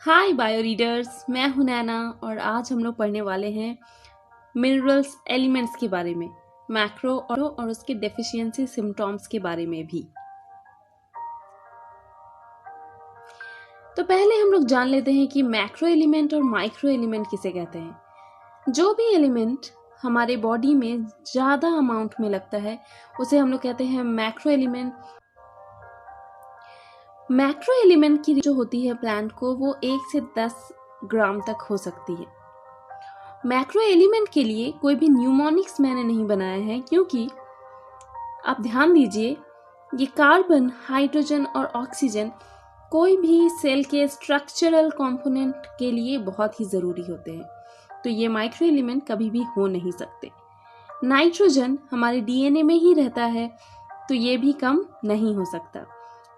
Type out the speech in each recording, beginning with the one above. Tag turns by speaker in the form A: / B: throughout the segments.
A: हाय bio readers, मैं हूं नैना और आज हम लोग पढ़ने वाले हैं मिनरल्स एलिमेंट्स के बारे में, मैक्रो और उसके डेफिशिएंसी सिम्टम्स के बारे में भी। तो पहले हम लोग जान लेते हैं कि मैक्रो एलिमेंट और माइक्रो एलिमेंट किसे कहते हैं। जो भी एलिमेंट हमारे बॉडी में ज़्यादा अमाउंट में लगता है उसे हम लोग कहते हैं मैक्रो एलिमेंट। मैक्रो एलिमेंट की जो होती है प्लांट को, वो 1 से 10 ग्राम तक हो सकती है। मैक्रो एलिमेंट के लिए कोई भी न्यूमोनिक्स मैंने नहीं बनाया है, क्योंकि आप ध्यान दीजिए, ये कार्बन, हाइड्रोजन और ऑक्सीजन कोई भी सेल के स्ट्रक्चरल कंपोनेंट के लिए बहुत ही ज़रूरी होते हैं, तो ये माइक्रो एलिमेंट कभी भी हो नहीं सकते। नाइट्रोजन हमारे डीएनए में ही रहता है, तो ये भी कम नहीं हो सकता।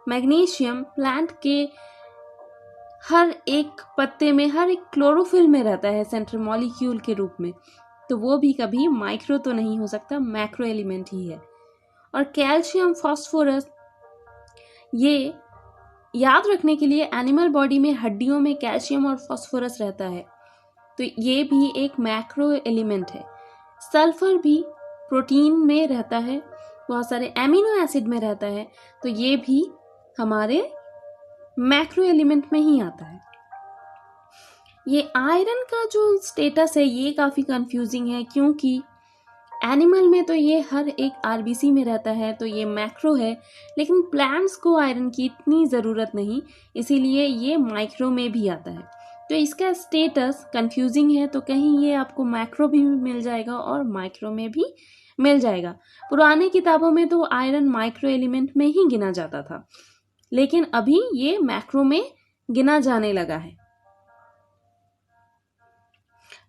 A: मैग्नीशियम प्लांट के हर एक पत्ते में, हर एक क्लोरोफिल में रहता है सेंट्रल मॉलिक्यूल के रूप में, तो वो भी कभी माइक्रो तो नहीं हो सकता, मैक्रो एलिमेंट ही है। और कैल्शियम, फास्फोरस, ये याद रखने के लिए एनिमल बॉडी में हड्डियों में कैल्शियम और फास्फोरस रहता है, तो ये भी एक मैक्रो एलिमेंट है। सल्फर भी प्रोटीन में रहता है, बहुत सारे एमिनो एसिड में रहता है, तो ये भी हमारे मैक्रो एलिमेंट में ही आता है। ये आयरन का जो स्टेटस है ये काफ़ी कंफ्यूजिंग है, क्योंकि एनिमल में तो ये हर एक आरबीसी में रहता है, तो ये मैक्रो है, लेकिन प्लांट्स को आयरन की इतनी ज़रूरत नहीं, इसीलिए ये माइक्रो में भी आता है। तो इसका स्टेटस कंफ्यूजिंग है, तो कहीं ये आपको मैक्रो भी मिल जाएगा और माइक्रो में भी मिल जाएगा। पुराने किताबों में तो आयरन माइक्रो एलिमेंट में ही गिना जाता था, लेकिन अभी ये मैक्रो में गिना जाने लगा है।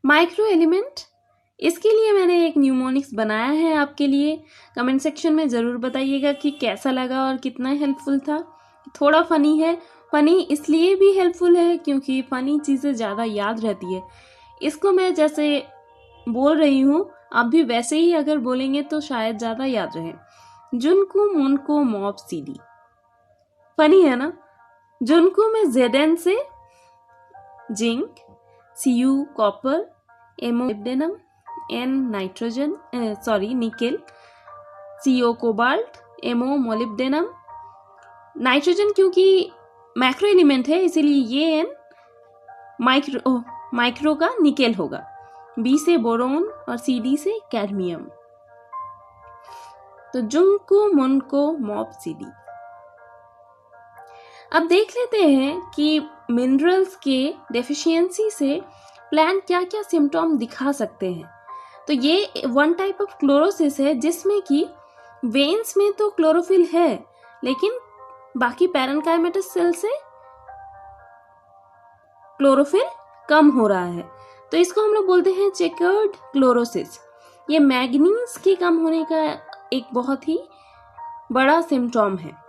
A: माइक्रो एलिमेंट, इसके लिए मैंने एक न्यूमोनिक्स बनाया है आपके लिए। कमेंट सेक्शन में ज़रूर बताइएगा कि कैसा लगा और कितना हेल्पफुल था। थोड़ा फ़नी है, फ़नी इसलिए भी हेल्पफुल है क्योंकि फ़नी चीज़ें ज़्यादा याद रहती है। इसको मैं जैसे बोल रही हूँ, आप भी वैसे ही अगर बोलेंगे तो शायद ज़्यादा याद रहे। जुनको मुनको मॉब सीडी, फनी है ना। जुनको में Zn से zinc, Cu copper, Mo molybdenum, N nitrogen nickel, Co cobalt, Mo molybdenum. Nitrogen क्योंकि मैक्रो एलिमेंट है, इसीलिए ये N माइक्रो का निकेल होगा। B से बोरोन और Cd से कैडमियम। तो जुनको मुनको मॉब सीडी। अब देख लेते हैं कि मिनरल्स के डेफिशिएंसी से प्लांट क्या क्या सिम्टम दिखा सकते हैं। तो ये वन टाइप ऑफ क्लोरोसिस है, जिसमें कि वेन्स में तो क्लोरोफिल है, लेकिन बाकी पैरेन्काइमेटस सेल से क्लोरोफिल कम हो रहा है, तो इसको हम लोग बोलते हैं चेकर्ड क्लोरोसिस। ये मैग्नीज के कम होने का एक बहुत ही बड़ा सिम्टम है।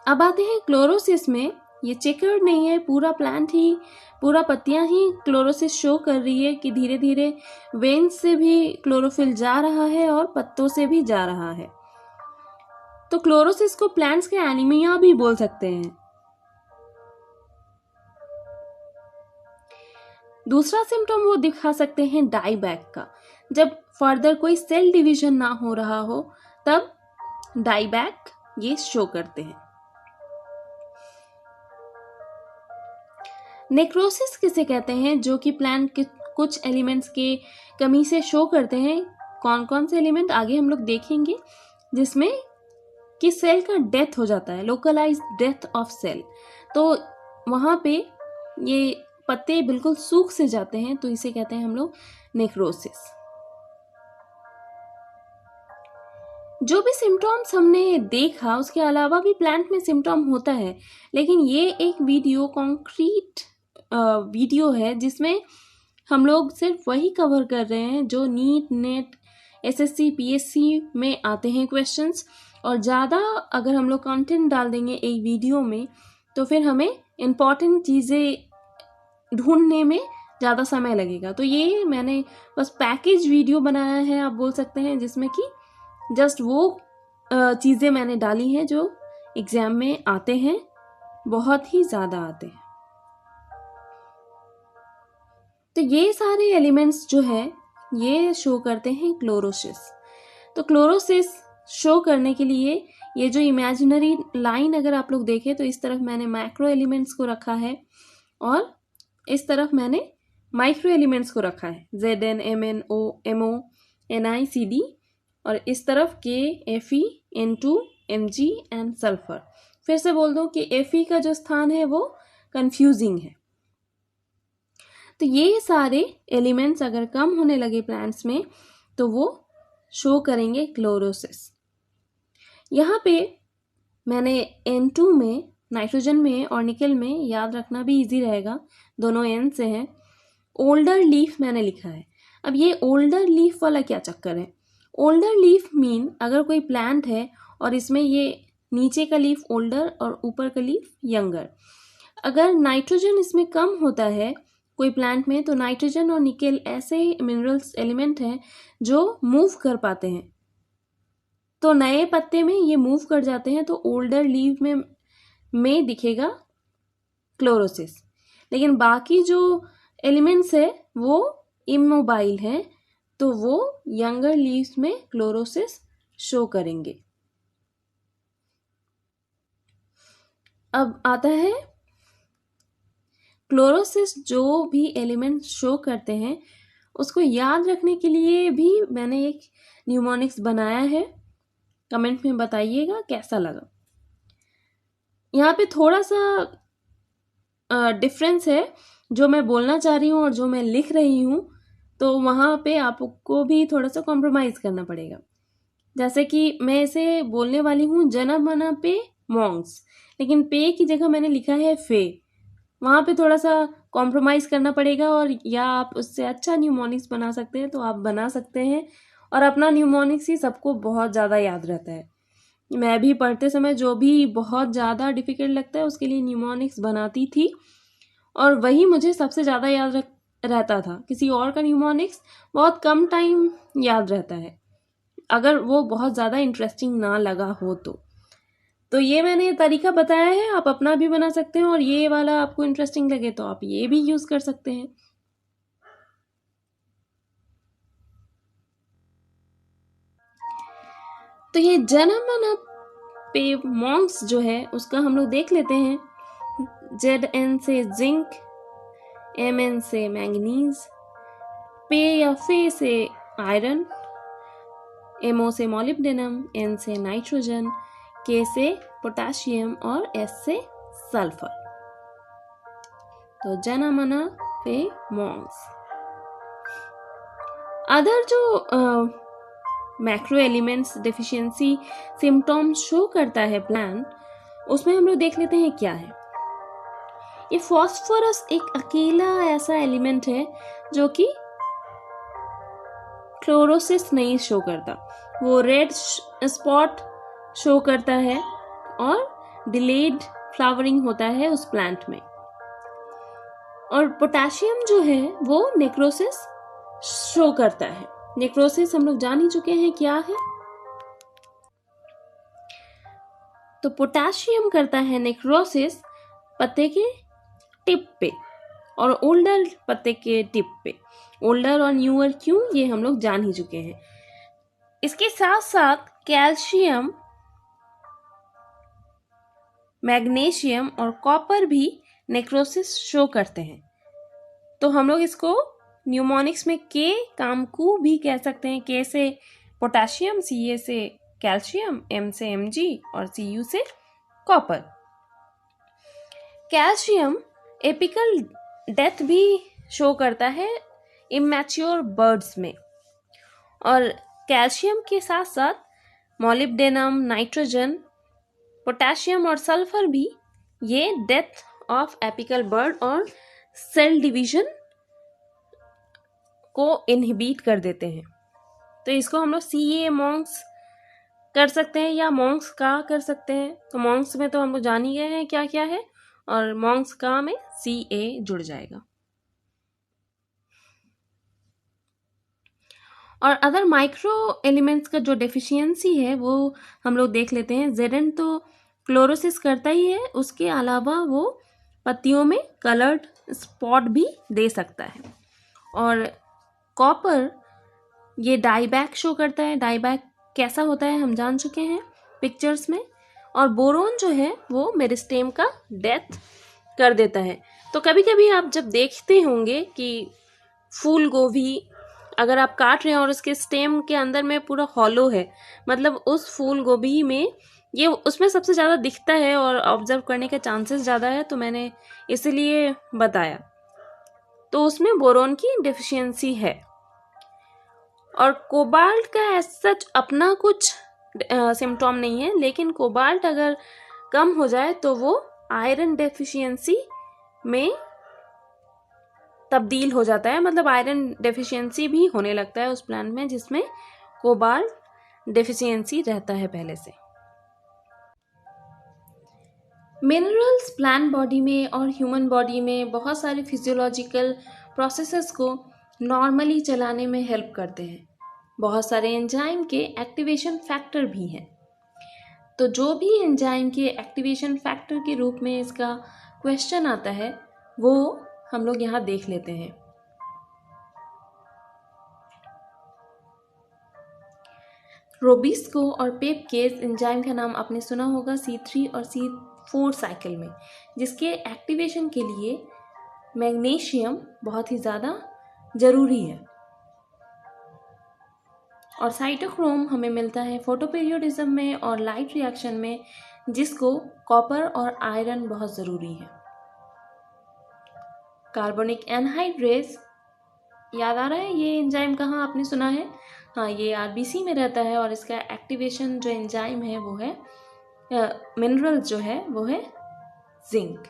A: अब आते हैं क्लोरोसिस में। ये चेकर्ड नहीं है, पूरा प्लांट ही, पूरा पत्तियां ही क्लोरोसिस शो कर रही है कि धीरे धीरे वेन्स से भी क्लोरोफिल जा रहा है और पत्तों से भी जा रहा है। तो क्लोरोसिस को प्लांट्स के एनीमिया भी बोल सकते हैं। दूसरा सिम्टम वो दिखा सकते हैं डाईबैक का। जब फर्दर कोई सेल डिवीजन ना हो रहा हो, तब डाईबैक ये शो करते हैं। नेक्रोसिस किसे कहते हैं, जो कि प्लांट के कुछ एलिमेंट्स के कमी से शो करते हैं। कौन कौन से एलिमेंट आगे हम लोग देखेंगे, जिसमें कि सेल का डेथ हो जाता है, लोकलाइज्ड डेथ ऑफ सेल। तो वहाँ पे ये पत्ते बिल्कुल सूख से जाते हैं, तो इसे कहते हैं हम लोग नेक्रोसिस। जो भी सिम्टम्स हमने देखा, उसके अलावा भी प्लांट में सिम्टम होता है, लेकिन ये एक वीडियो कॉन्क्रीट वीडियो है, जिसमें हम लोग सिर्फ वही कवर कर रहे हैं जो नीट, नेट, एसएससी, पीएससी में आते हैं क्वेश्चंस। और ज़्यादा अगर हम लोग कंटेंट डाल देंगे एक वीडियो में, तो फिर हमें इम्पॉर्टेंट चीज़ें ढूंढने में ज़्यादा समय लगेगा। तो ये मैंने बस पैकेज वीडियो बनाया है, आप बोल सकते हैं, जिसमें कि जस्ट वो चीज़ें मैंने डाली हैं जो एग्ज़ाम में आते हैं, बहुत ही ज़्यादा आते हैं। तो ये सारे एलिमेंट्स जो है ये शो करते हैं क्लोरोसिस। तो क्लोरोसिस शो करने के लिए ये जो इमेजिनरी लाइन अगर आप लोग देखें तो इस तरफ मैंने मैक्रो एलिमेंट्स को रखा है और इस तरफ मैंने माइक्रो एलिमेंट्स को रखा है, Zn, Mn, O, Mo, Ni, Cd, और इस तरफ K, Fe, N2, Mg and sulphur. फिर से बोल दो कि Fe का जो स्थान है वो कंफ्यूजिंग है। तो ये सारे एलिमेंट्स अगर कम होने लगे प्लांट्स में तो वो शो करेंगे क्लोरोसिस। यहाँ पे मैंने N2 में, नाइट्रोजन में और निकल में, याद रखना भी इजी रहेगा, दोनों N से हैं, ओल्डर लीफ मैंने लिखा है। अब ये ओल्डर लीफ वाला क्या चक्कर है? ओल्डर लीफ मीन अगर कोई प्लांट है और इसमें ये नीचे का लीफ ओल्डर और ऊपर का लीफ यंगर, अगर नाइट्रोजन इसमें कम होता है कोई प्लांट में तो नाइट्रोजन और निकेल ऐसे मिनरल्स एलिमेंट हैं जो मूव कर पाते हैं, तो नए पत्ते में ये मूव कर जाते हैं, तो ओल्डर लीव में दिखेगा क्लोरोसिस। लेकिन बाकी जो एलिमेंट्स है वो इमोबाइल है, तो वो यंगर लीव्स में क्लोरोसिस शो करेंगे। अब आता है क्लोरोसिस जो भी एलिमेंट शो करते हैं उसको याद रखने के लिए भी मैंने एक न्यूमोनिक्स बनाया है, कमेंट में बताइएगा कैसा लगा। यहाँ पे थोड़ा सा डिफरेंस है जो मैं बोलना चाह रही हूँ और जो मैं लिख रही हूँ, तो वहाँ पे आपको भी थोड़ा सा कॉम्प्रोमाइज़ करना पड़ेगा। जैसे कि मैं इसे बोलने वाली हूँ जनमना पे मॉन्क्स, लेकिन पे की जगह मैंने लिखा है फे, वहाँ पे थोड़ा सा कॉम्प्रोमाइज़ करना पड़ेगा। और या आप उससे अच्छा न्यूमोनिक्स बना सकते हैं तो आप बना सकते हैं, और अपना न्यूमोनिक्स ही सबको बहुत ज़्यादा याद रहता है। मैं भी पढ़ते समय जो भी बहुत ज़्यादा डिफ़िकल्ट लगता है उसके लिए न्यूमोनिक्स बनाती थी और वही मुझे सबसे ज़्यादा याद रहता था। किसी और का न्यूमोनिक्स बहुत कम टाइम याद रहता है अगर वो बहुत ज़्यादा इंटरेस्टिंग ना लगा हो तो ये मैंने तरीका बताया है, आप अपना भी बना सकते हैं, और ये वाला आपको इंटरेस्टिंग लगे तो आप ये भी यूज़ कर सकते हैं। तो ये जनमना पे मॉन्क्स जो है उसका हम लोग देख लेते हैं। Zn से जिंक, Mn से मैंगनीज, पे या फे से आयरन, Mo से मॉलिब्डेनम, N से नाइट्रोजन, K से पोटेशियम और S से सल्फर। तो जनमना पे मॉन्क्स। अदर जो macro elements deficiency symptoms show करता है प्लांट, उसमें हम लोग देख लेते हैं क्या है। ये फॉस्फोरस एक अकेला ऐसा एलिमेंट है जो कि क्लोरोसिस नहीं शो करता, वो रेड स्पॉट शो करता है और डिलेड फ्लावरिंग होता है उस प्लांट में। और पोटेशियम जो है वो नेक्रोसिस शो करता है। नेक्रोसिस हम लोग जान ही चुके हैं क्या है। तो पोटेशियम करता है नेक्रोसिस पत्ते के टिप पे और ओल्डर पत्ते के टिप पे। ओल्डर और न्यूअर क्यों, ये हम लोग जान ही चुके हैं। इसके साथ साथ कैल्शियम, मैग्नीशियम और कॉपर भी नेक्रोसिस शो करते हैं। तो हम लोग इसको न्यूमोनिक्स में के कामकू भी कह सकते हैं। के से पोटेशियम, सी से कैल्शियम, एम से Mg और Cu से कॉपर। कैल्शियम एपिकल डेथ भी शो करता है इमैच्योर बर्ड्स में, और कैल्शियम के साथ साथ मॉलिब्डेनम, नाइट्रोजन, पोटेशियम और सल्फर भी ये डेथ ऑफ एपिकल बर्ड और सेल डिवीजन को इनहिबिट कर देते हैं। तो इसको हम लोग CA मॉन्क्स कर सकते हैं या मॉन्क्स का कर सकते हैं। तो मॉन्क्स में तो हम लोग जान ही गए हैं क्या क्या है, और मॉन्क्स का में CA जुड़ जाएगा। और अदर माइक्रो एलिमेंट्स का जो डेफिशिएंसी है वो हम लोग देख लेते हैं। Zn तो क्लोरोसिस करता ही है, उसके अलावा वो पत्तियों में कलर्ड स्पॉट भी दे सकता है। और कॉपर ये डाईबैक शो करता है। डाईबैक कैसा होता है हम जान चुके हैं पिक्चर्स में। और बोरोन जो है वो मेरिस्टेम का डेथ कर देता है। तो कभी कभी आप जब देखते होंगे कि फूल गोभी अगर आप काट रहे हैं और उसके स्टेम के अंदर में पूरा हॉलो है, मतलब उस फूल गोभी में ये उसमें सबसे ज़्यादा दिखता है और ऑब्जर्व करने के चांसेस ज़्यादा है, तो मैंने इसलिए बताया। तो उसमें बोरोन की डेफिशिएंसी है। और कोबाल्ट का एज सच अपना कुछ सिम्टॉम नहीं है, लेकिन कोबाल्ट अगर कम हो जाए तो वो आयरन डेफिशिएंसी में तब्दील हो जाता है। मतलब आयरन डेफिशिएंसी भी होने लगता है उस प्लांट में जिसमें कोबाल्ट डेफिशिएंसी रहता है पहले से। मिनरल्स प्लांट बॉडी में और ह्यूमन बॉडी में बहुत सारे फिजियोलॉजिकल प्रोसेसेस को नॉर्मली चलाने में हेल्प करते हैं। बहुत सारे एंजाइम के एक्टिवेशन फैक्टर भी हैं। तो जो भी एंजाइम के एक्टिवेशन फैक्टर के रूप में इसका क्वेश्चन आता है वो हम लोग यहाँ देख लेते हैं। रोबिस्को और पेपकेस एंजाइम का नाम आपने सुना होगा C3 और C4 साइकिल में, जिसके एक्टिवेशन के लिए मैग्नीशियम बहुत ही ज़्यादा ज़रूरी है। और साइटोक्रोम हमें मिलता है फोटोपीरियोडिज्म में और लाइट रिएक्शन में, जिसको कॉपर और आयरन बहुत ज़रूरी है। कार्बोनिक एनहाइड्रेस याद आ रहा है ये एंजाइम कहाँ आपने सुना है? हाँ, ये आरबीसी में रहता है और इसका एक्टिवेशन जो एंजाइम है वो है मिनरल जो है वो है जिंक।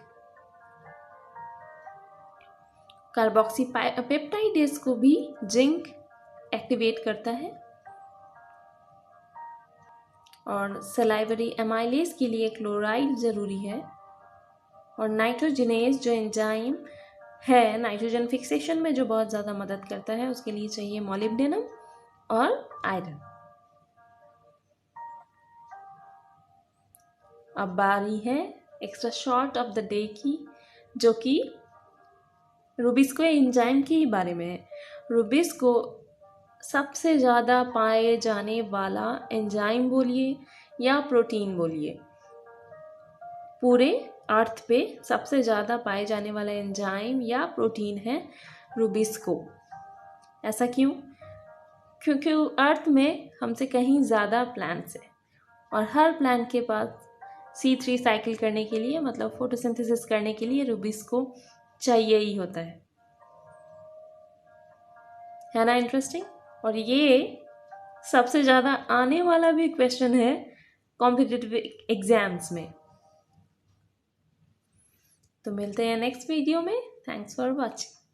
A: कार्बोक्सी पेप्टाइडेज को भी जिंक एक्टिवेट करता है। और सलाइवरी एमाइलेज के लिए क्लोराइड ज़रूरी है। और नाइट्रोजनेज जो एंजाइम है नाइट्रोजन फिक्सेशन में जो बहुत ज़्यादा मदद करता है, उसके लिए चाहिए मोलिब्डेनम और आयरन। अब बारी है extra short of the day की, जो कि रूबिस्को एंजाइम के बारे में है। रूबिस्को सबसे ज़्यादा पाए जाने वाला एंजाइम बोलिए या प्रोटीन बोलिए, पूरे अर्थ पे सबसे ज़्यादा पाए जाने वाला एंजाइम या प्रोटीन है रूबिस्को। ऐसा क्यों? क्योंकि अर्थ में हमसे कहीं ज़्यादा प्लांट्स हैं और हर प्लांट के पास C3 साइकिल करने के लिए, मतलब फोटोसिंथेसिस करने के लिए रूबिस्को चाहिए ही होता है ना इंटरेस्टिंग। और ये सबसे ज़्यादा आने वाला भी क्वेश्चन है कॉम्पिटिटिव एग्जाम्स में। तो मिलते हैं नेक्स्ट वीडियो में। Thanks for watching.